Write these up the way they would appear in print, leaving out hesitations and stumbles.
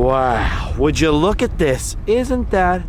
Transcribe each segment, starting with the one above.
Wow, would you look at this? Isn't that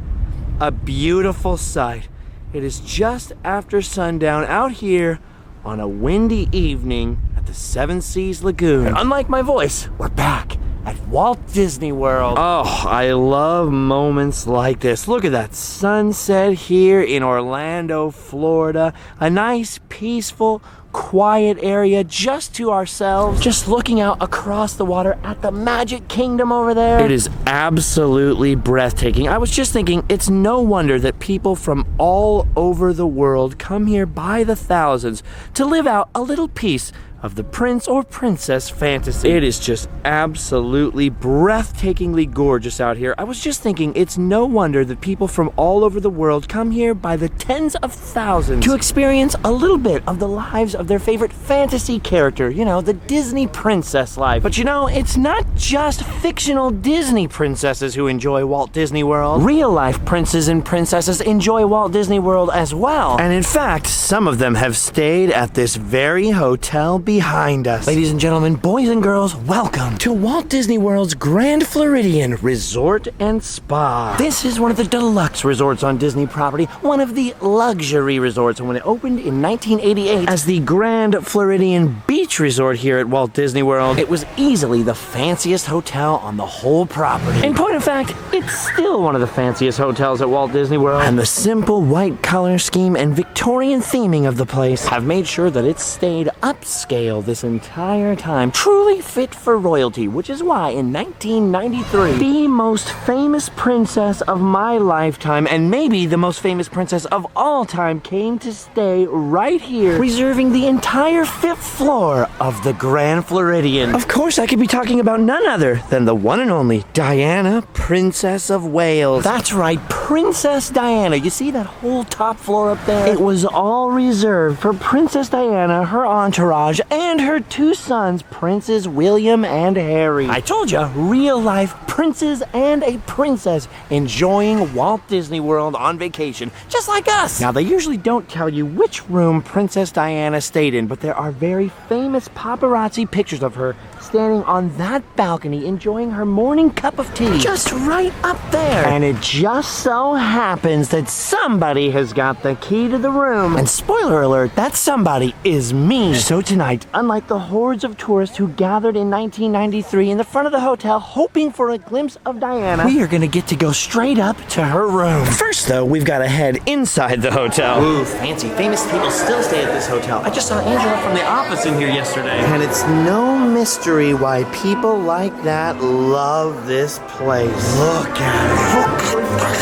a beautiful sight? It is just after sundown out here on a windy evening at the Seven Seas Lagoon. And unlike my voice, we're back at Walt Disney World. Oh, I love moments like this. Look at that sunset here in Orlando, Florida. A nice, peaceful, quiet area just to ourselves, just looking out across the water at the Magic Kingdom over there. It is absolutely breathtaking. I was just thinking, it's no wonder that people from all over the world come here by the thousands to live out a little piece of the prince or princess fantasy. It is just absolutely breathtakingly gorgeous out here. I was just thinking, it's no wonder that people from all over the world come here by the tens of thousands to experience a little bit of the lives of their favorite fantasy character, you know, the Disney princess life. But you know, it's not just fictional Disney princesses who enjoy Walt Disney World. Real life princes and princesses enjoy Walt Disney World as well. And in fact, some of them have stayed at this very hotel behind us. Ladies and gentlemen, boys and girls, welcome to Walt Disney World's Grand Floridian Resort and Spa. This is one of the deluxe resorts on Disney property, one of the luxury resorts. And when it opened in 1988 as the Grand Floridian Beach Resort here at Walt Disney World, it was easily the fanciest hotel on the whole property. In point of fact, it's still one of the fanciest hotels at Walt Disney World. And the simple white color scheme and Victorian theming of the place have made sure that it's stayed upscale this entire time, truly fit for royalty, which is why in 1993, the most famous princess of my lifetime, and maybe the most famous princess of all time, came to stay right here, reserving the entire 5th floor of the Grand Floridian. Of course, I could be talking about none other than the one and only Diana, Princess of Wales. That's right, Princess Diana. You see that whole top floor up there? It was all reserved for Princess Diana, her entourage, and her 2 sons, Princes William and Harry. I told you, real-life princes and a princess enjoying Walt Disney World on vacation, just like us. Now, they usually don't tell you which room Princess Diana stayed in, but there are very famous paparazzi pictures of her standing on that balcony enjoying her morning cup of tea, just right up there. And it just so happens that somebody has got the key to the room. And spoiler alert, that somebody is me. So tonight, unlike the hordes of tourists who gathered in 1993 in the front of the hotel hoping for a glimpse of Diana, we are gonna get to go straight up to her room. First though, we've gotta head inside the hotel. Ooh, fancy. Famous people still stay at this hotel. I just saw Angela from The Office in here yesterday. And it's no mystery why people like that love this place. Look at it. Look at the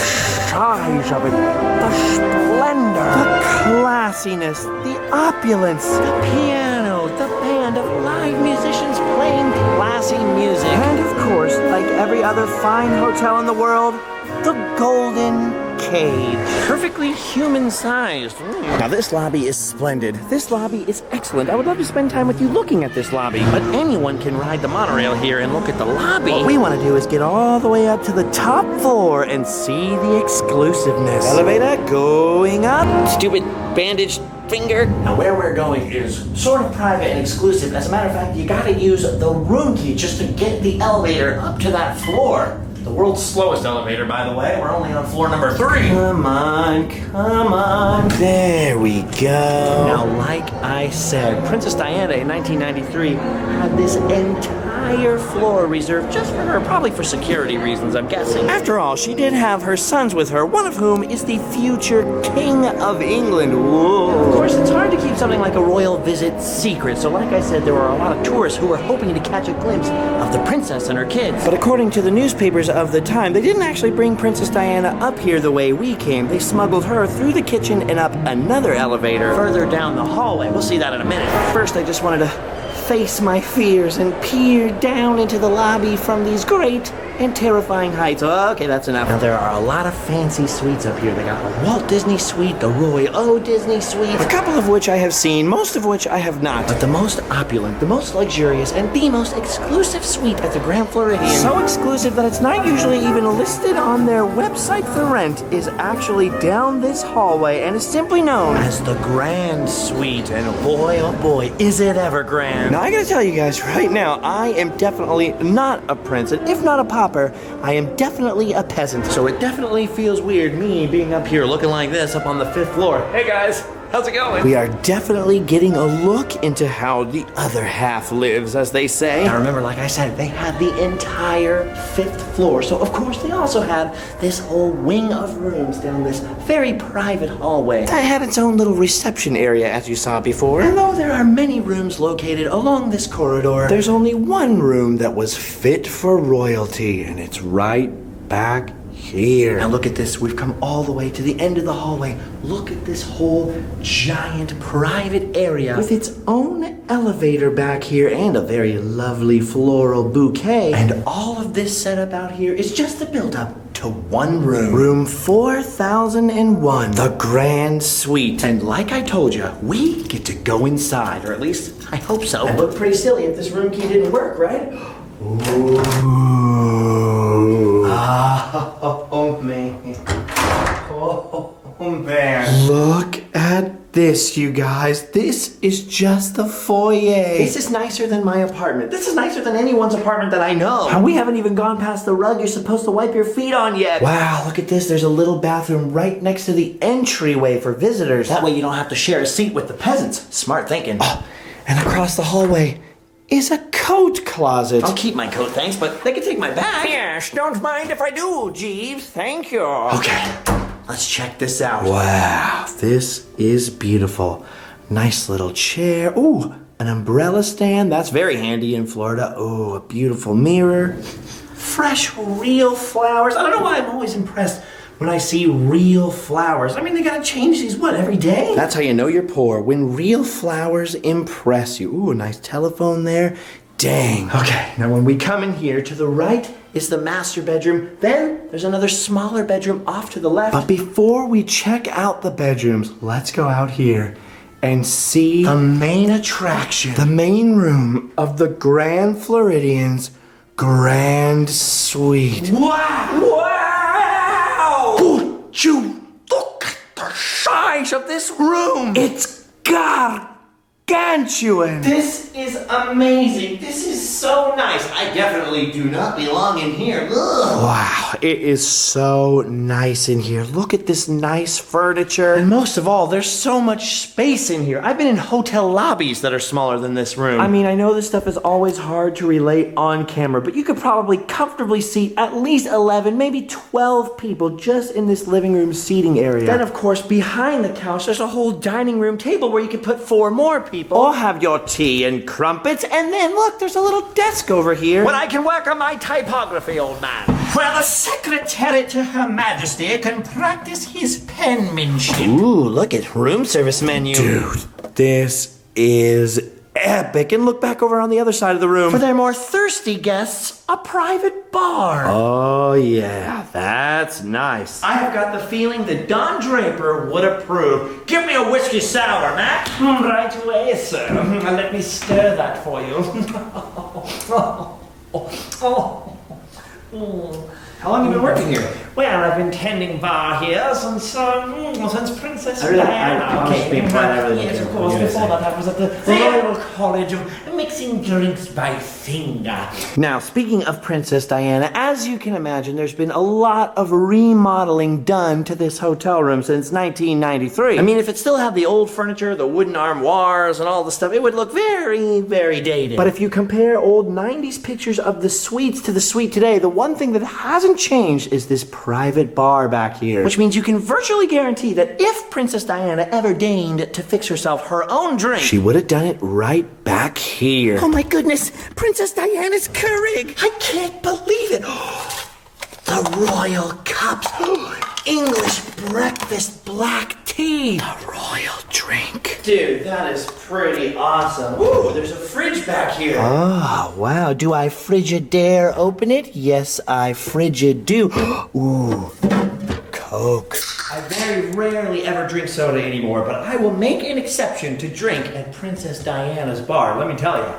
size of it. The splendor. The classiness. The opulence. The piano. The band of live musicians playing classy music. And of course, like every other fine hotel in the world, the Golden Cage. Perfectly human-sized. Now, this lobby is splendid. This lobby is excellent. I would love to spend time with you looking at this lobby, but anyone can ride the monorail here and look at the lobby. What we want to do is get all the way up to the top floor and see the exclusiveness. Elevator going up. Stupid bandaged finger. Now, where we're going is sort of private and exclusive. As a matter of fact, you gotta use the room key just to get the elevator up to that floor. The world's slowest elevator, by the way. We're only on floor number 3. Come on, come on. There we go. Now, like I said, Princess Diana in 1993 had this entire floor reserved just for her, probably for security reasons, I'm guessing. After all, she did have her sons with her, one of whom is the future King of England. Whoa. Of course, it's hard to keep something like a royal visit secret, so like I said, there were a lot of tourists who were hoping to catch a glimpse of the princess and her kids. But according to the newspapers of the time, they didn't actually bring Princess Diana up here the way we came. They smuggled her through the kitchen and up another elevator further down the hallway. We'll see that in a minute. First, I just wanted to face my fears and peer down into the lobby from these great and terrifying heights. Oh, okay, that's enough. Now, there are a lot of fancy suites up here. They got the Walt Disney Suite, the Roy O. Disney Suite, a couple of which I have seen, most of which I have not. But the most opulent, the most luxurious, and the most exclusive suite at the Grand Floridian, so exclusive that it's not usually even listed on their website for rent, is actually down this hallway and is simply known as the Grand Suite. And boy, oh boy, is it ever grand. Now, I gotta tell you guys right now, I am definitely not a prince, and if not a pauper, I am definitely a peasant. So it definitely feels weird, me being up here looking like this up on the 5th floor. Hey guys, how's it going? We are definitely getting a look into how the other half lives, as they say. Now remember, like I said, they had the entire 5th floor, so of course they also had this whole wing of rooms down this very private hallway. It had its own little reception area, as you saw before. And though there are many rooms located along this corridor, there's only one room that was fit for royalty, and it's right back here. Now look at this, we've come all the way to the end of the hallway. Look at this whole giant private area with its own elevator back here and a very lovely floral bouquet. And all of this setup out here is just the build up to one room. Room 4001, the Grand Suite. And like I told you, we get to go inside, or at least I hope so. It'd look pretty silly if this room key didn't work, right? Ooh. Oh, man. Oh, man. Look at this, you guys. This is just the foyer. This is nicer than my apartment. This is nicer than anyone's apartment that I know. And we haven't even gone past the rug you're supposed to wipe your feet on yet. Wow, look at this. There's a little bathroom right next to the entryway for visitors. That way you don't have to share a seat with the peasants. Smart thinking. Oh, and across the hallway is a coat closet. I'll keep my coat, thanks, but they can take my bag. Yes, don't mind if I do, Jeeves. Thank you. Okay, let's check this out. Wow, this is beautiful. Nice little chair. Ooh, an umbrella stand. That's very handy in Florida. Ooh, a beautiful mirror. Fresh, real flowers. I don't know why I'm always impressed when I see real flowers. I mean, they gotta change these, what, every day? That's how you know you're poor, when real flowers impress you. Ooh, a nice telephone there. Dang. Okay, now when we come in here, to the right is the master bedroom. Then there's another smaller bedroom off to the left. But before we check out the bedrooms, let's go out here and see the main attraction. The main room of the Grand Floridian's Grand Suite. Wow! Wow! Would you look at the size of this room? It's gargantuan. This is amazing. This is so nice. I definitely do not belong in here. Ugh. Wow, it is so nice in here. Look at this nice furniture. And most of all, there's so much space in here. I've been in hotel lobbies that are smaller than this room. I mean, I know this stuff is always hard to relate on camera, but you could probably comfortably seat at least 11, maybe 12 people just in this living room seating area. Then, of course, behind the couch, there's a whole dining room table where you could put 4 more people. Or have your tea and crumpets, and then look, there's a little desk over here where I can work on my typography, old man. Where the secretary to Her Majesty can practice his penmanship. Ooh, look at room service menu. Dude, this is epic. And look back over on the other side of the room. For their more thirsty guests, a private bar. Oh yeah, that's nice. I have got the feeling that Don Draper would approve. Give me a whiskey sour, Mac. Right away, sir. Let me stir that for you. How long have you been working here? Well, I've been tending bar here since Princess Diana came. Yes, of course. Before that, I was at the Royal College of Mixing Drinks by Finger. Now, speaking of Princess Diana, as you can imagine, there's been a lot of remodeling done to this hotel room since 1993. I mean, if it still had the old furniture, the wooden armoires, and all the stuff, it would look very, very dated. But if you compare old 90s pictures of the suites to the suite today, the one thing that hasn't changed is this private bar back here. Which means you can virtually guarantee that if Princess Diana ever deigned to fix herself her own drink, she would have done it right back here. Oh my goodness, Princess Diana's Keurig! I can't believe it! The royal cups! English breakfast black tea! A royal drink. Dude, that is pretty awesome. Ooh, there's a fridge back here. Oh, wow. Do I frigidare open it? Yes, I frigid do. Ooh, Coke. I very rarely ever drink soda anymore, but I will make an exception to drink at Princess Diana's bar, let me tell you.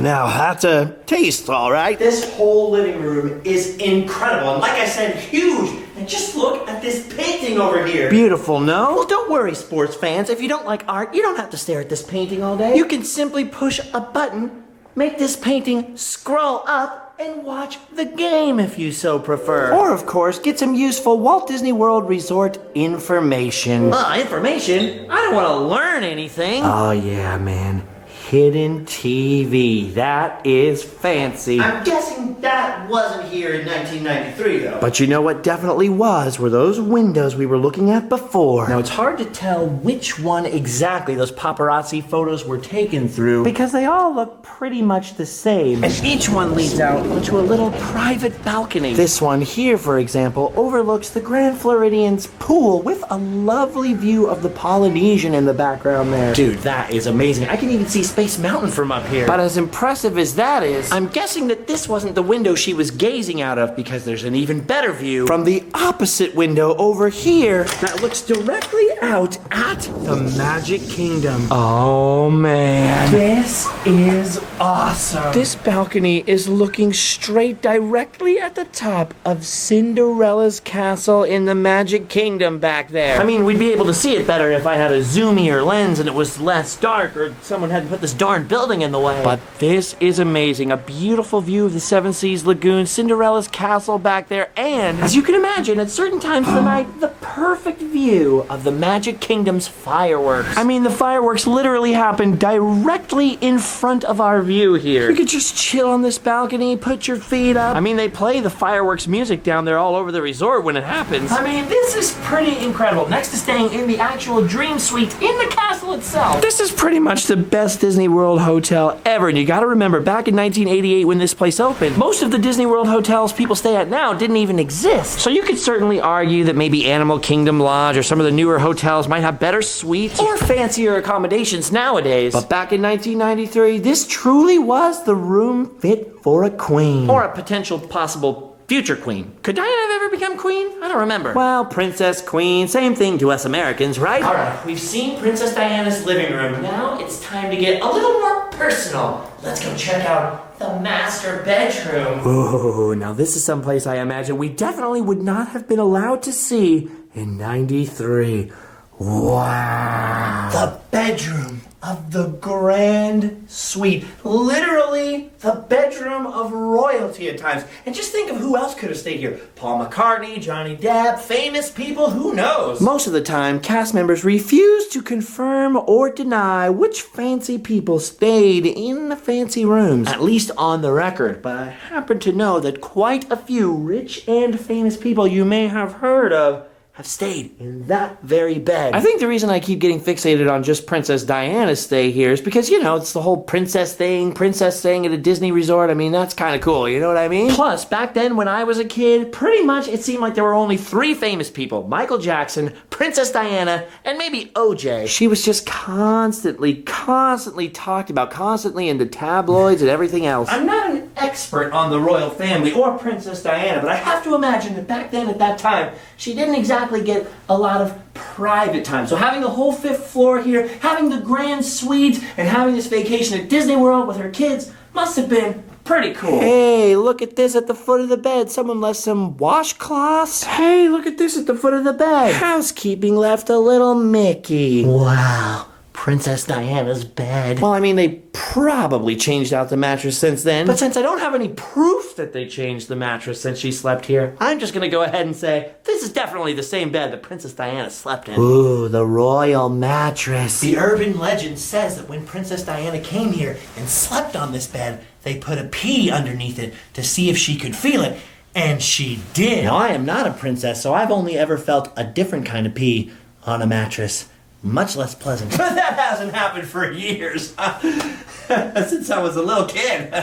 Now, that's a taste, all right. This whole living room is incredible. And like I said, huge. And just look at this painting over here. Beautiful, no? Well, don't worry, sports fans. If you don't like art, you don't have to stare at this painting all day. You can simply push a button, make this painting scroll up, and watch the game if you so prefer. Or, of course, get some useful Walt Disney World Resort information. Information? I don't want to learn anything. Oh, yeah, man. Hidden TV. That is fancy. I'm guessing that wasn't here in 1993, though. But you know what definitely were those windows we were looking at before. Now, it's hard to tell which one exactly those paparazzi photos were taken through, because they all look pretty much the same. and each one leads out onto a little private balcony. This one here, for example, overlooks the Grand Floridian's pool with a lovely view of the Polynesian in the background there. Dude, that is amazing. I can even see Space Mountain from up here. But as impressive as that is, I'm guessing that this wasn't the window she was gazing out of, because there's an even better view from the opposite window over here that looks directly out at the Magic Kingdom. Oh man. This is awesome. This balcony is looking straight directly at the top of Cinderella's castle in the Magic Kingdom back there. I mean, we'd be able to see it better if I had a zoomier lens and it was less dark, or someone hadn't put this darn building in the way. But this is amazing. A beautiful view of the Seven Seas Lagoon, Cinderella's castle back there, and as you can imagine, at certain times of the night, the perfect view of the Magic Kingdom's fireworks. I mean, the fireworks literally happen directly in front of our view here. You could just chill on this balcony, put your feet up. I mean, they play the fireworks music down there all over the resort when it happens. I mean, this is pretty incredible. Next to staying in the actual Dream Suite in the castle itself. This is pretty much the best Disney World hotel ever, and you gotta remember, back in 1988 when this place opened, most of the Disney World hotels people stay at now didn't even exist. So you could certainly argue that maybe Animal Kingdom Lodge or some of the newer hotels might have better suites or fancier accommodations nowadays. But back in 1993, this truly was the room fit for a queen. Or a potential possible future queen. Could Diana have ever become queen? I don't remember. Well, princess, queen, same thing to us Americans, right? Alright, we've seen Princess Diana's living room. Now it's time to get a little more personal. Let's go check out the master bedroom. Ooh, now this is someplace I imagine we definitely would not have been allowed to see in 93. Wow. The bedroom of the Grand Suite. Literally the bedroom of royalty at times. And just think of who else could have stayed here. Paul McCartney, Johnny Depp, famous people, who knows? Most of the time, cast members refuse to confirm or deny which fancy people stayed in the fancy rooms, At least on the record. but I happen to know that quite a few rich and famous people you may have heard of have stayed in that very bed. I think the reason I keep getting fixated on just Princess Diana's stay here is because, you know, it's the whole princess staying at a Disney resort. I mean, that's kind of cool, you know what I mean? Plus, back then when I was a kid, pretty much it seemed like there were only 3 famous people. Michael Jackson, Princess Diana, and maybe OJ. She was just constantly talked about, constantly in the tabloids and everything else. I'm not an expert on the royal family or Princess Diana, but I have to imagine that back then at that time, she didn't exactly get a lot of private time. So having the whole 5th floor here, having the grand suite, and having this vacation at Disney World with her kids must have been pretty cool. Hey, look at this at the foot of the bed. Someone left some washcloths. Hey, look at this at the foot of the bed. Housekeeping left a little Mickey. Wow. Princess Diana's bed. Well, I mean, they probably changed out the mattress since then. But since I don't have any proof that they changed the mattress since she slept here, I'm just gonna go ahead and say this is definitely the same bed that Princess Diana slept in. Ooh, the royal mattress. The urban legend says that when Princess Diana came here and slept on this bed, they put a pea underneath it to see if she could feel it, and she did. Now, I am not a princess, so I've only ever felt a different kind of pee on a mattress. Much less pleasant. But that hasn't happened for years. Since I was a little kid.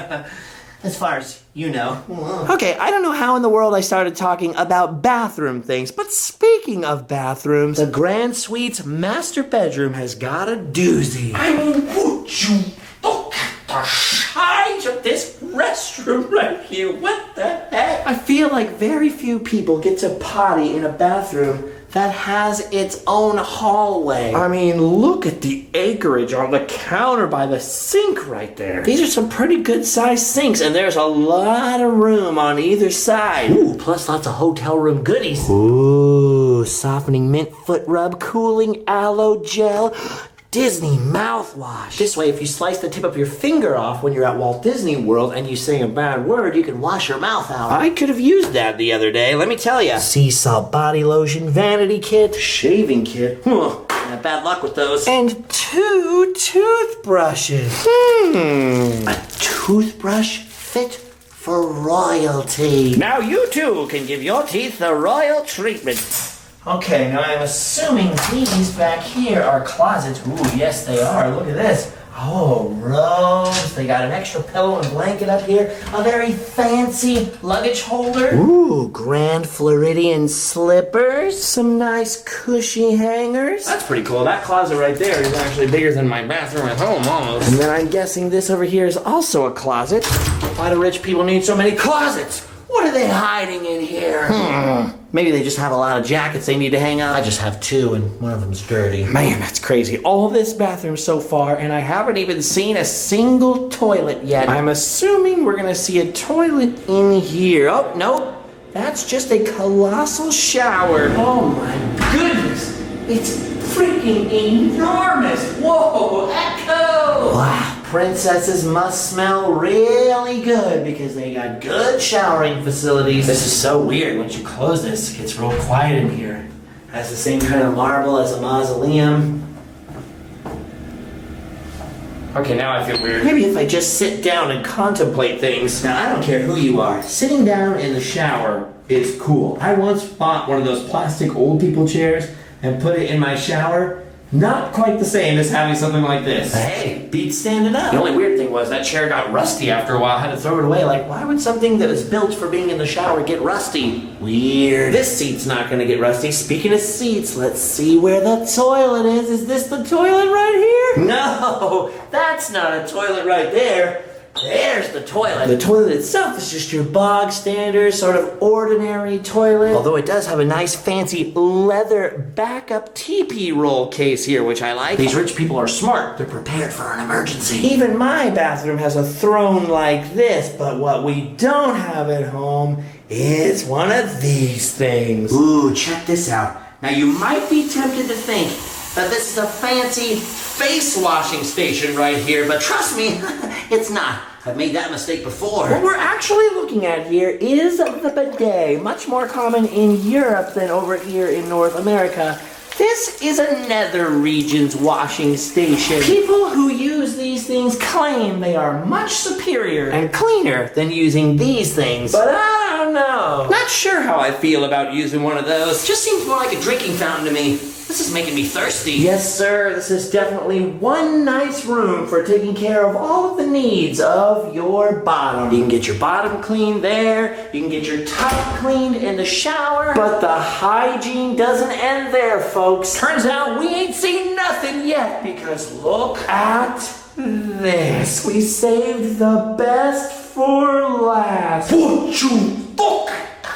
As far as you know. Okay, I don't know how in the world I started talking about bathroom things, but speaking of bathrooms, The Grand Suite's master bedroom has got a doozy. I mean, would you look at the size of this restroom right here? What the heck? I feel like very few people get to potty in a bathroom that has its own hallway. I mean, look at the acreage on the counter by the sink right there. These are some pretty good sized sinks, and there's a lot of room on either side. Ooh, plus lots of hotel room goodies. Ooh, softening mint foot rub, cooling aloe gel, Disney mouthwash. This way, if you slice the tip of your finger off when you're at Walt Disney World and you say a bad word, you can wash your mouth out. I could have used that the other day, let me tell you. Sea salt body lotion, vanity kit, Shaving kit. Had bad luck with those. And 2 toothbrushes. A toothbrush fit for royalty. Now you too can give your teeth the royal treatment. Okay, now I'm assuming these back here are closets. Ooh, yes they are. Look at this. Oh, robes. They got an extra pillow and blanket up here. A very fancy luggage holder. Ooh, grand Floridian slippers. Some nice cushy hangers. That's pretty cool. That closet right there is actually bigger than my bathroom at home almost. And then I'm guessing this over here is also a closet. Why do rich people need so many closets? What are they hiding in here? Maybe they just have a lot of jackets they need to hang out. I just have 2 and one of them's dirty. Man, that's crazy. All this bathroom so far, and I haven't even seen a single toilet yet. I'm assuming we're gonna see a toilet in here. Oh, nope. That's just a colossal shower. Oh my goodness. It's freaking enormous. Whoa, Echo. Wow. Princesses must smell really good because they got good showering facilities. This is so weird. Once you close this, it gets real quiet in here. Has the same kind of marble as a mausoleum. Okay, now I feel weird. Maybe if I just sit down and contemplate things. Now, I don't care who you are. Sitting down in the shower is cool. I once bought one of those plastic old people chairs and put it in my shower. Not quite the same as having something like this. Hey, beats standing up. The only weird thing was that chair got rusty after a while. I had to throw it away. Like, why would something that was built for being in the shower get rusty? Weird. This seat's not gonna get rusty. Speaking of seats, let's see where the toilet is. Is this the toilet right here? No, that's not a toilet right there. There's the toilet. The toilet itself is just your bog standard, sort of ordinary toilet. Although it does have a nice fancy leather backup teepee roll case here, which I like. These rich people are smart. They're prepared for an emergency. Even my bathroom has a throne like this, but what we don't have at home is one of these things. Ooh, check this out. Now you might be tempted to think that this is a fancy face washing station right here, but trust me, it's not. I've made that mistake before. What we're actually looking at here is the bidet, much more common in Europe than over here in North America. This is a nether regions washing station. People who use these things claim they are much superior and cleaner than using these things, but I don't know. Not sure how I feel about using one of those. Just seems more like a drinking fountain to me. This is making me thirsty. Yes, sir. This is definitely one nice room for taking care of all of the needs of your bottom. You can get your bottom cleaned there. You can get your top cleaned in the shower. But the hygiene doesn't end there, folks. Turns out we ain't seen nothing yet because look at this. We saved the best for last. What you fuck?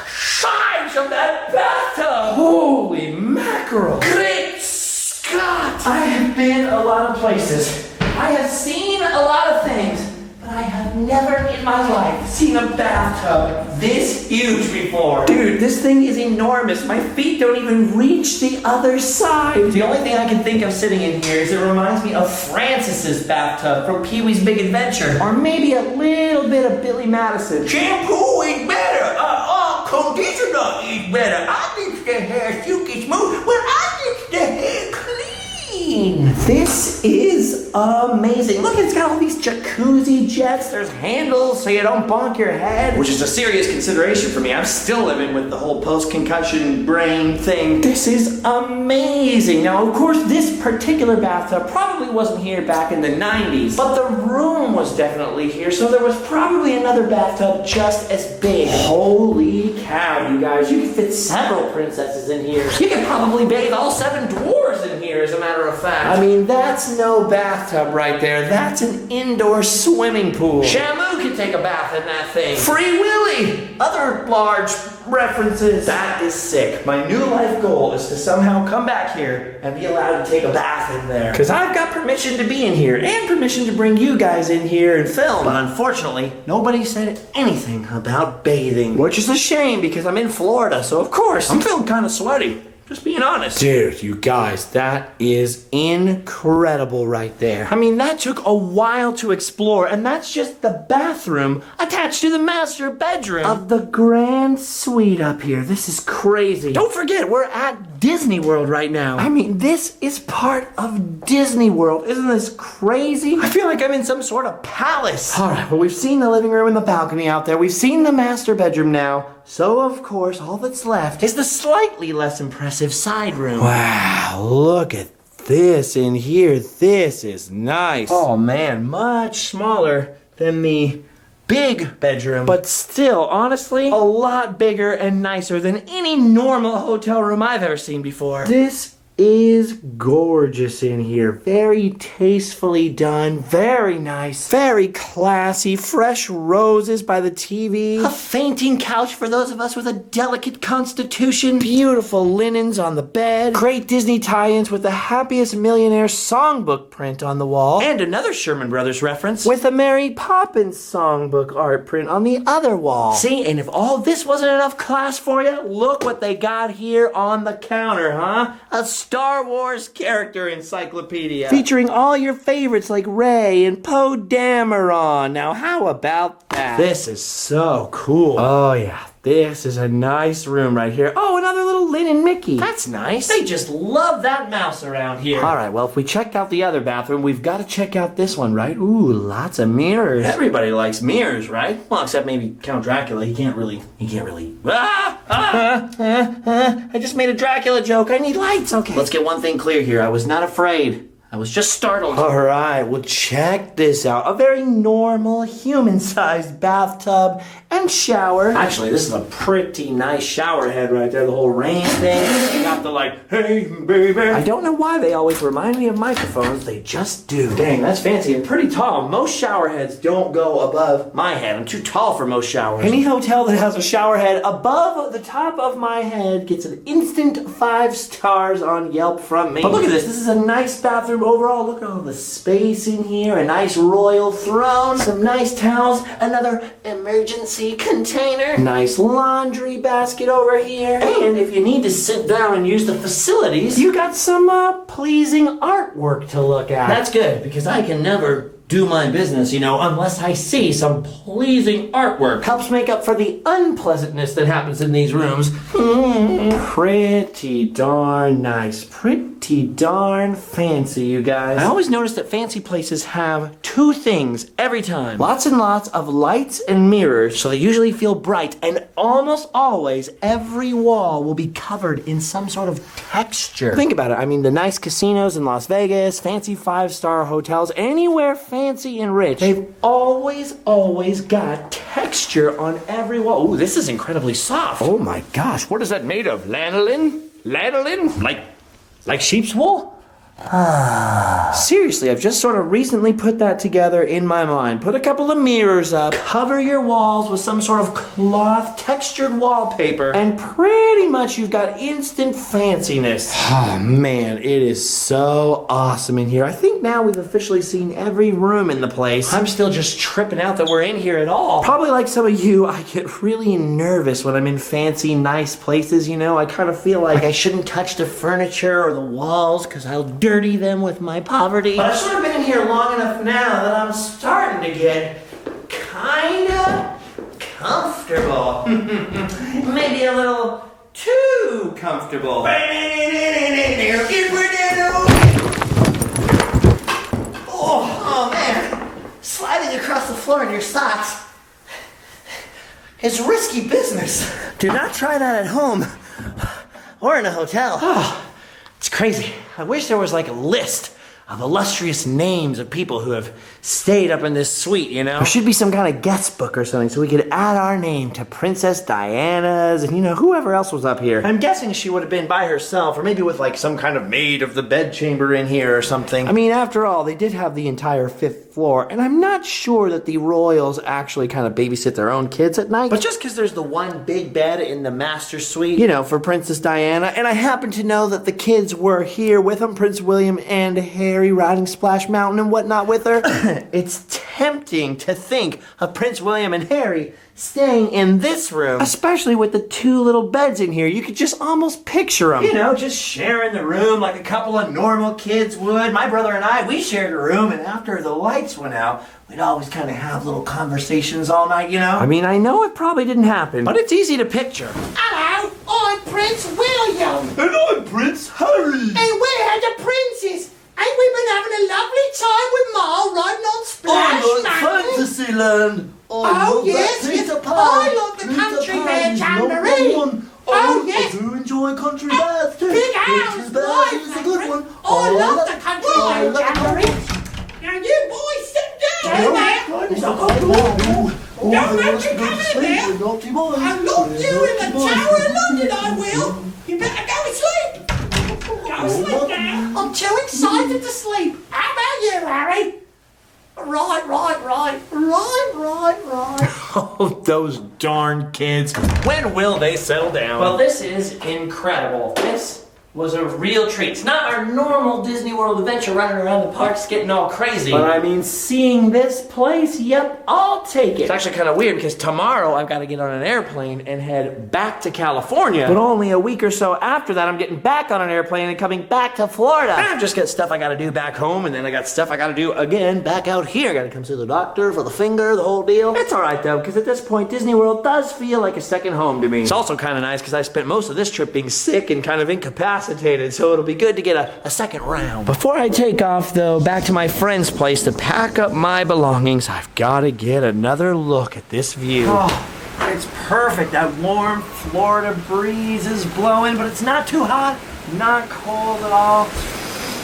Size of that bathtub! Holy mackerel! Great Scott! I have been a lot of places. I have seen a lot of things, but I have never in my life seen a bathtub this huge before. Dude, this thing is enormous. My feet don't even reach the other side. The only thing I can think of sitting in here is it reminds me of Francis's bathtub from Pee-wee's Big Adventure. Or maybe a little bit of Billy Madison. Shampoo ain't better. Conditioner is better. I need the hair silky smooth when I need the hair clean. This is amazing. Look, it's got all these jacuzzi jets. There's handles so you don't bonk your head. Which is a serious consideration for me. I'm still living with the whole post-concussion brain thing. This is amazing. Now, of course, this particular bathtub probably wasn't here back in the 90s, but the room was definitely here, so there was probably another bathtub just as big. Holy cow, you guys. You could fit several princesses in here. You could probably bathe all 7 dwarves in here, as a matter of fact. I mean, that's no bathtub right there. That's an indoor swimming pool. Shamu could take a bath in that thing. Free Willy other large references. That is sick. My new life goal is to somehow come back here and be allowed to take a bath in there. Because I've got permission to be in here and permission to bring you guys in here and film. But unfortunately, nobody said anything about bathing. Which is a shame because I'm in Florida, so of course. I'm feeling kind of sweaty. Just being honest. Dude, you guys, that is incredible right there. I mean, that took a while to explore, and that's just the bathroom attached to the master bedroom Of the grand suite up here. This is crazy. Don't forget, we're at Disney World right now. I mean, this is part of Disney World. Isn't this crazy? I feel like I'm in some sort of palace. All right, well, we've seen the living room and the balcony out there. We've seen the master bedroom now. So, of course, all that's left Is the slightly less impressive side room. Wow, look at this in here. This is nice. Oh man, much smaller than the big bedroom. But still, honestly, A lot bigger and nicer than any normal hotel room I've ever seen before. this is gorgeous in here. Very tastefully done. Very nice. Very classy. Fresh roses by the TV. A fainting couch for those of us with a delicate constitution. Beautiful linens on the bed. Great Disney tie-ins with the Happiest Millionaire songbook print on the wall. And another Sherman Brothers reference. With a Mary Poppins songbook art print on the other wall. See, and if all this wasn't enough class for you, look what they got here on the counter, huh? A Star Wars character encyclopedia. Featuring all your favorites like Rey and Poe Dameron. Now, how about that? This is so cool. Oh, yeah. This is a nice room right here. Oh, another little linen Mickey. That's nice. They just love that mouse around here. All right, well, if we checked out the other bathroom, we've got to check out this one, right? Ooh, lots of mirrors. Everybody likes mirrors, right? Well, except maybe Count Dracula. He can't really. I just made a Dracula joke. I need lights. Okay. Let's get one thing clear here. I was not afraid. I was just startled. All right, well, check this out. A very normal, human-sized bathtub and shower. Actually, this is a pretty nice shower head right there. The whole rain thing. You got the like, hey, baby. I don't know why they always remind me of microphones. They just do. Dang, that's fancy and pretty tall. Most shower heads don't go above my head. I'm too tall for most showers. Any hotel that has a shower head above the top of my head gets an instant 5 stars on Yelp from me. But look at this. This is a nice bathroom overall. Look at all the space in here. A nice royal throne. Some nice towels. Another emergency container. Nice laundry basket over here. And if you need to sit down and use the facilities, You got some pleasing artwork to look at. that's good because I can never do my business, unless I see some pleasing artwork. helps make up for the unpleasantness that happens in these rooms. Pretty darn nice. Pretty darn fancy, you guys. I always notice that fancy places have 2 things every time. Lots and lots of lights and mirrors. So they usually feel bright, and almost always every wall will be covered in some sort of texture. Think about it. I mean, the nice casinos in Las Vegas, fancy 5-star hotels, anywhere fancy and rich. They've always got texture on every wall. Ooh, this is incredibly soft. Oh my gosh, what is that made of? Lanolin? Lanolin? Like sheep's wool? Seriously, I've just sort of recently put that together in my mind. Put a couple of mirrors up, Cover your walls with some sort of cloth textured wallpaper. and pretty much you've got instant fanciness. Oh man, it is so awesome in here. I think now we've officially seen every room in the place. I'm still just tripping out that we're in here at all. Probably like some of you, I get really nervous when I'm in fancy, nice places, I kind of feel like I shouldn't touch the furniture or the walls because I'll dirty them with my poverty. But I've sort of been in here long enough now that I'm starting to get kinda comfortable. Maybe a little too comfortable. Oh man, sliding across the floor in your socks is risky business. Do not try that at home or in a hotel. it's crazy. I wish there was like a list illustrious names of people who have stayed up in this suite, you know? There should be some kind of guest book or something so we could add our name to Princess Diana's and, you know, whoever else was up here. I'm guessing she would have been by herself or maybe with like some kind of maid of the bedchamber in here or something. I mean, after all, they did have the entire 5th floor, and I'm not sure that the royals actually kind of babysit their own kids at night. But just because there's the one big bed in the master suite, you know, for Princess Diana, and I happen to know that the kids were here with them, Prince William and Harry riding Splash Mountain and whatnot with her. It's tempting to think of Prince William and Harry staying in this room, especially with the 2 little beds in here. You could just almost picture them. You know, just sharing the room like a couple of normal kids would. My brother and I, we shared a room, and after the lights went out, we'd always kind of have little conversations all night, you know? I mean, I know it probably didn't happen, but it's easy to picture. Hello, I'm Prince William. And I'm Prince Harry. And we're the princes. Ain't we been having a lovely time with Ma riding on Splash Mountain? Fantasyland. Oh, yes, yes. I love the country bear jamboree. Oh, yes. I do enjoy country bears too. Big house, my is a good one. I love the country bear jamboree. Now you boys sit down there. Don't let you come in there. I'll lock you in the Tower of London, I will. You better go to sleep. Go sleep now. I'm too excited to sleep. How about you, Harry? Right. Oh, those darn kids. When will they settle down? Well, this is incredible. This was a real treat. It's not our normal Disney World adventure running around the parks getting all crazy. But I mean, seeing this place, yep, I'll take it. It's actually kind of weird because tomorrow I've got to get on an airplane and head back to California. But only a week or so after that, I'm getting back on an airplane and coming back to Florida. And I've just got stuff I got to do back home, and then I got stuff I got to do again back out here. I got to come see the doctor for the finger, the whole deal. It's all right though, because at this point, Disney World does feel like a second home to me. It's also kind of nice because I spent most of this trip being sick and kind of incapacitated. So it'll be good to get a second round. Before I take off, though, back to my friend's place to pack up my belongings, I've got to get another look at this view. Oh, it's perfect. That warm Florida breeze is blowing, but it's not too hot, not cold at all.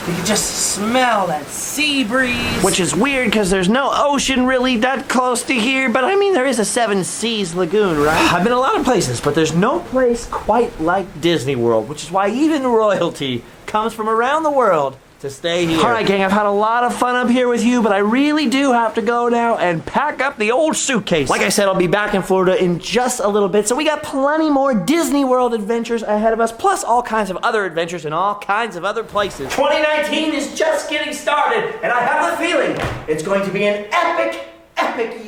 You can just smell that sea breeze. Which is weird because there's no ocean really that close to here, but I mean there is a 7 Seas lagoon, right? I've been a lot of places, but there's no place quite like Disney World, which is why even royalty comes from around the world to stay here. All right, gang, I've had a lot of fun up here with you, but I really do have to go now and pack up the old suitcase. Like I said, I'll be back in Florida in just a little bit, so we got plenty more Disney World adventures ahead of us, plus all kinds of other adventures in all kinds of other places. 2019 is just getting started, and I have the feeling it's going to be an epic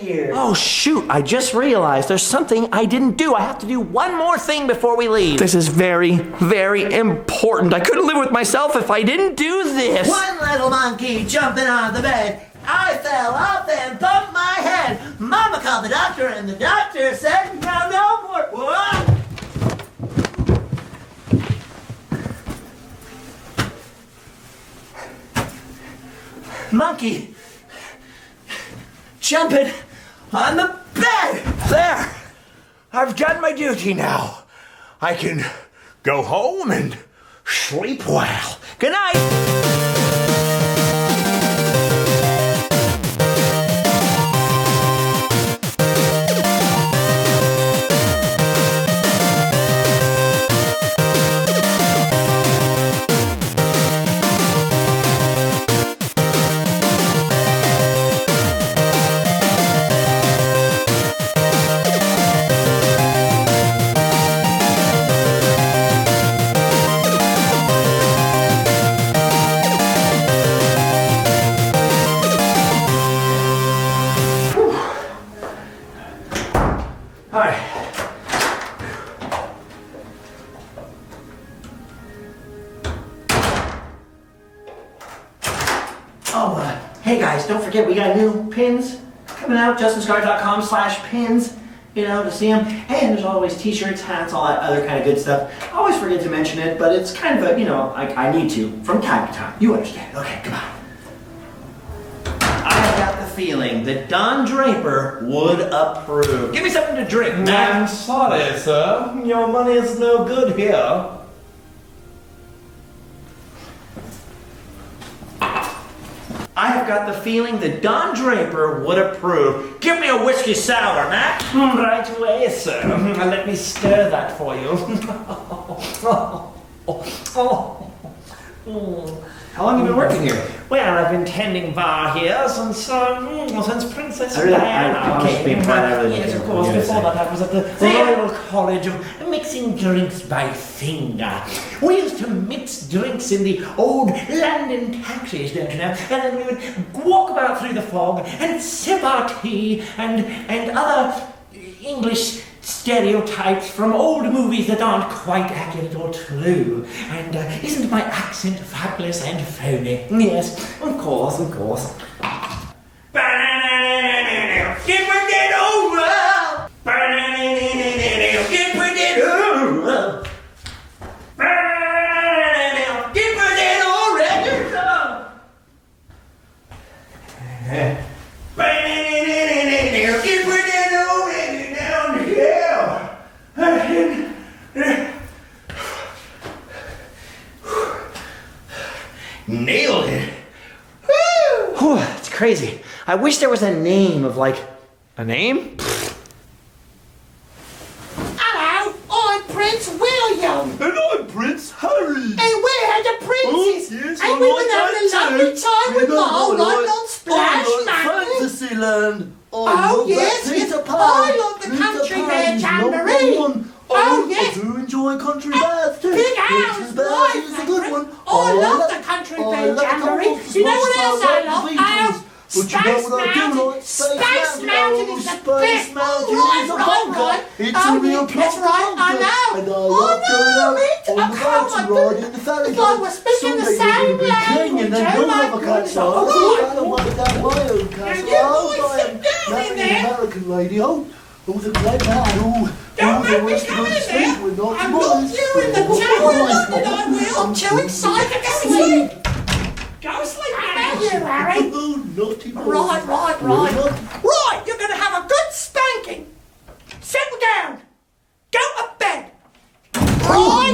year. Oh shoot, I just realized there's something I didn't do. I have to do one more thing before we leave. This is very, very important. I couldn't live with myself if I didn't do this. One little monkey jumping on the bed. I fell off and bumped my head. Mama called the doctor and the doctor said, no more. Whoa. Monkey jumping on the bed. There! I've done my duty now. I can go home and sleep well. Good night! Hey guys, don't forget we got new pins coming out, justinscar.com/pins, you know, to see them. And there's always t-shirts, hats, all that other kind of good stuff. I always forget to mention it, but it's kind of a, you know, I need to from time to time. You understand. Okay, come on. I got the feeling that Don Draper would approve. Give me something to drink, man. I'm sorry, sir. Your money is no good here. I have got the feeling that Don Draper would approve. Give me a whiskey sour, Mac. Right away, sir. Let me stir that for you. How long have you been working here? Well, I've been tending bar here since Princess I Diana promise came. to be quiet, I really Yes, don't of course. care what Before you're that, I was at the Royal College of Mixing Drinks by Finger. We used to mix drinks in the old London taxis, don't you know? And then we would walk about through the fog and sip our tea and other English stereotypes from old movies that aren't quite accurate or true. And isn't my accent fabulous and phony? Yes, of course, of course. Get with it over! Get with it over! Get with it already! Get with it already down here! Nailed it! Whew, it's crazy. I wish there was a name of like... A name? Hello, I'm Prince William. And I'm Prince Harry. And we're the princes. Oh, yes, and I we've like been having a that lovely too. time with Mole like on Splash I like Mountain. Fantasyland. I Oh, love yes, that yes. Peter Pan. I love the Peter Country Pan Bear is Jamboree. number one. Oh, yes. I do enjoy country bears too. Big Country Al's bears my is a good favourite. one. I love the Country Bear Jamboree. You know what else I love? But you know Space what I do Mountain. like? Space Mountain is the Space best. Mountain Right, is a right, bunker. right. It's Oh, a real yeah, that's proper right, I bunker. know. And I Oh, love no, going out me too. on the Oh, boats and my riding the ferry It's like boat. we're speaking the Someday same you're gonna be king and then language. you'll Oh, have a my goodness. castle. All I right. don't want to have my own castle. you Oh, boys I sit am down in marrying there. American radio. Oh, the great man. Oh, Don't the make me rest of come us in speak. there. We're not I'm boys. not you in the Tower of London, I will. I'm too excited to go sleep. Go sleep now, you, Harry. Oh, naughty boy. Right. We're not- Right, you're going to have a good spanking. Settle down. Go to bed. Right.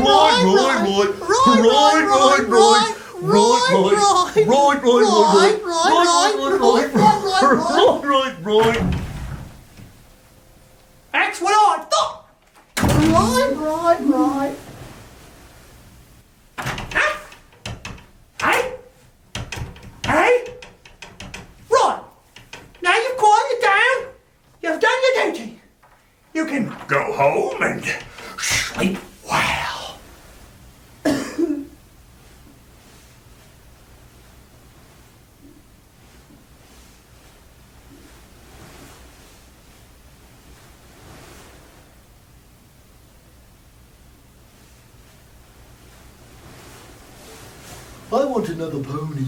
That's what I thought. Right. Huh? Hey? Right. Now you've quieted down. You've done your duty. You can go home and sleep well. I want another pony.